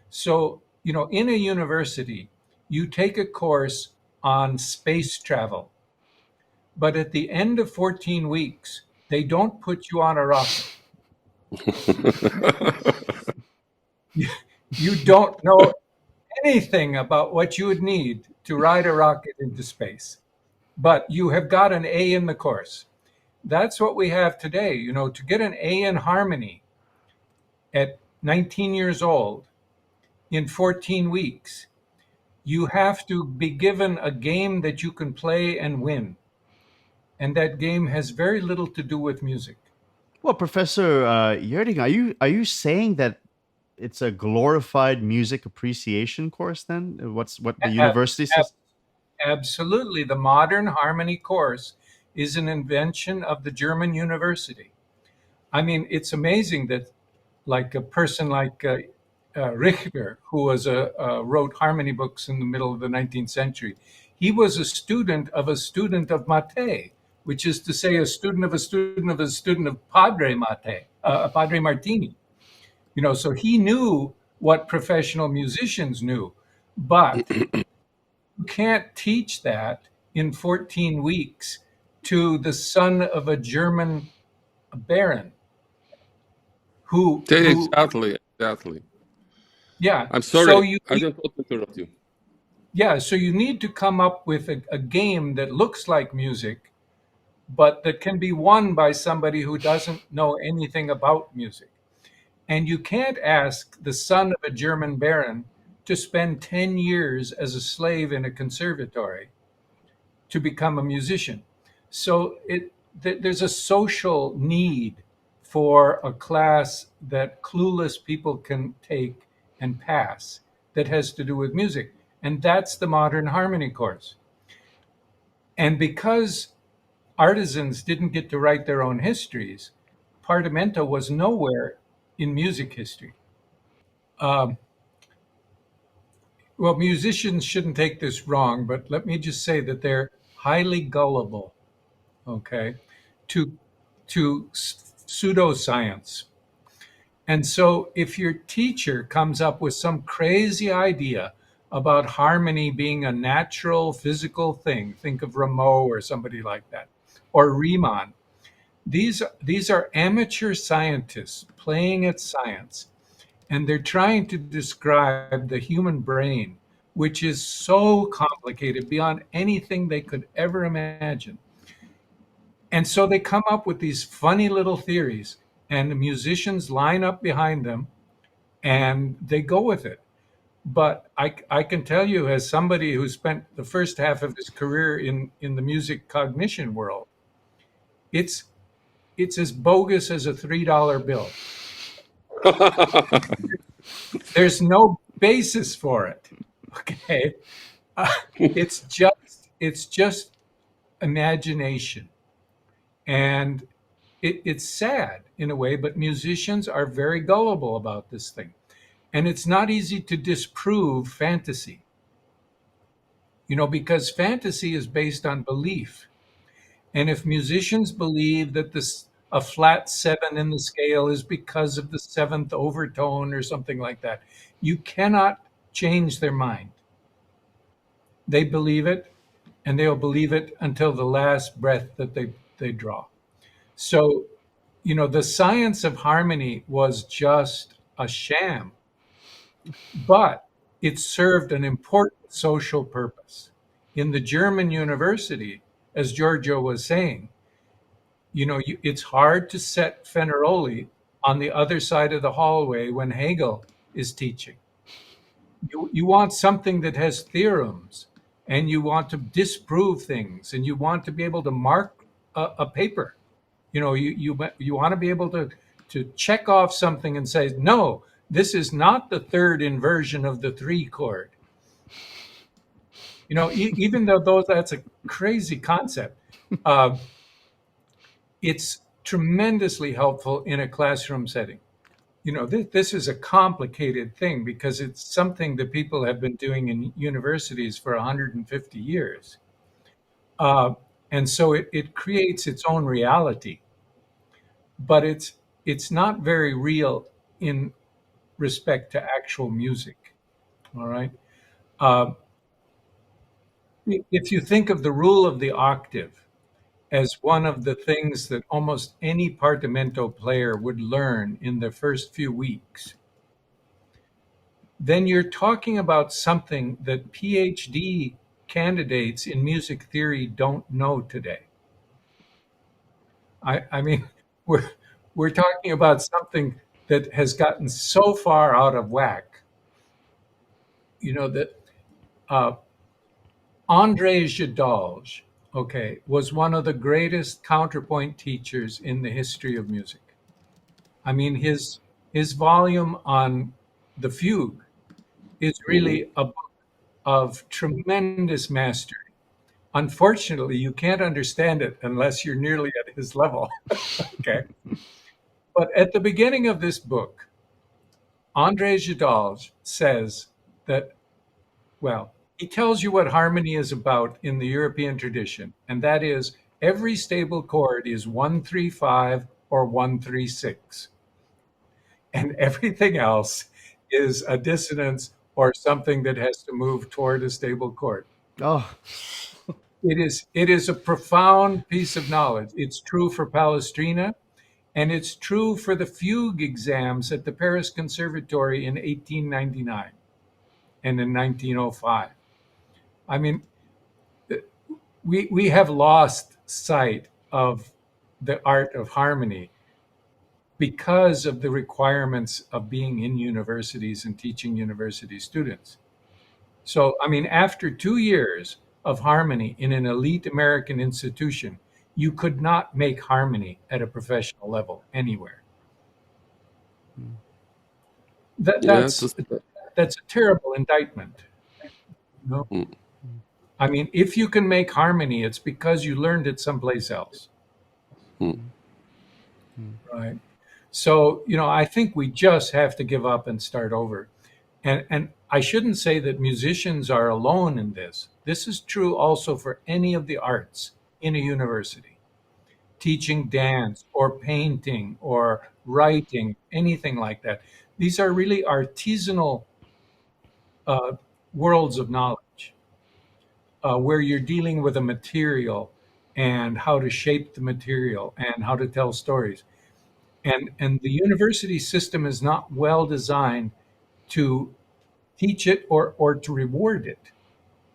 So, in a university, you take a course on space travel, but at the end of 14 weeks, they don't put you on a rocket. You, you don't know anything about what you would need to ride a rocket into space, but you have got an A in the course. That's what we have today. To get an A in harmony at 19 years old in 14 weeks, you have to be given a game that you can play and win. And that game has very little to do with music. Well, Professor Gjerding, are you saying that it's a glorified music appreciation course? Then, what the A- university a- says? Absolutely. The modern harmony course is an invention of the German university. I mean, it's amazing that, like a person like Richter, who wrote harmony books in the middle of the 19th century, he was a student of Mate, which is to say, a student of a student of a student of Padre Mate, Padre Martini. So he knew what professional musicians knew, but you can't teach that in 14 weeks to the son of a German baron who Exactly, exactly. yeah. I'm So sorry, you I don't want to interrupt you. Yeah, so you need to come up with a game that looks like music, but that can be won by somebody who doesn't know anything about music. And you can't ask the son of a German baron to spend 10 years as a slave in a conservatory to become a musician. So there's a social need for a class that clueless people can take and pass that has to do with music. And that's the modern harmony course. And because artisans didn't get to write their own histories, Partimento was nowhere in music history. Um, well, musicians shouldn't take this wrong, but let me just say that they're highly gullible, okay, to pseudoscience. And so if your teacher comes up with some crazy idea about harmony being a natural physical thing, think of Rameau or somebody like that, or Riemann. These are amateur scientists playing at science, and they're trying to describe the human brain, which is so complicated beyond anything they could ever imagine. And so they come up with these funny little theories, and the musicians line up behind them and they go with it. But I can tell you, as somebody who spent the first half of his career in the music cognition world, it's it's as bogus as a $3 bill. There's no basis for it. Okay, it's just imagination, and it's sad in a way. But musicians are very gullible about this thing, and it's not easy to disprove fantasy. Because fantasy is based on belief. And if musicians believe that a flat seven in the scale is because of the seventh overtone or something like that, you cannot change their mind. They believe it, and they'll believe it until the last breath that they draw. So, the science of harmony was just a sham, but it served an important social purpose. In the German university, as Giorgio was saying, it's hard to set Fenaroli on the other side of the hallway when Hegel is teaching. You want something that has theorems, and you want to disprove things, and you want to be able to mark a paper. You want to be able to check off something and say, no, this is not the third inversion of the three chord. Even though that's a crazy concept, uh, it's tremendously helpful in a classroom setting. This is a complicated thing because it's something that people have been doing in universities for 150 years. Uh, and so it creates its own reality, but it's not very real in respect to actual music. All right. Uh, if you think of the rule of the octave as one of the things that almost any partimento player would learn in the first few weeks, then you're talking about something that PhD candidates in music theory don't know today. I mean, we're we're talking about something that has gotten so far out of whack, that uh, André Gidalge, okay, was one of the greatest counterpoint teachers in the history of music. I mean, his volume on the fugue is Mm-hmm. really a book of tremendous mastery. Unfortunately, you can't understand it unless you're nearly at his level. Okay. But at the beginning of this book, André Gidalge says that, well, he tells you what harmony is about in the European tradition, and that is every stable chord is 135 or 136, and everything else is a dissonance or something that has to move toward a stable chord. Oh, It is a profound piece of knowledge. It's true for Palestrina, and it's true for the fugue exams at the Paris Conservatory in 1899 and in 1905. I mean, we have lost sight of the art of harmony because of the requirements of being in universities and teaching university students. So, I mean, after 2 years of harmony in an elite American institution, you could not make harmony at a professional level anywhere. That, Yeah, that's just that's a terrible indictment. You know? mm, I mean, if you can make harmony, it's because you learned it someplace else, mm. right? So, I think we just have to give up and start over. And I shouldn't say that musicians are alone in this. This is true also for any of the arts in a university. Teaching dance or painting or writing, anything like that. These are really artisanal uh, worlds of knowledge where you're dealing with a material and how to shape the material and how to tell stories. And the university system is not well designed to teach it or to reward it.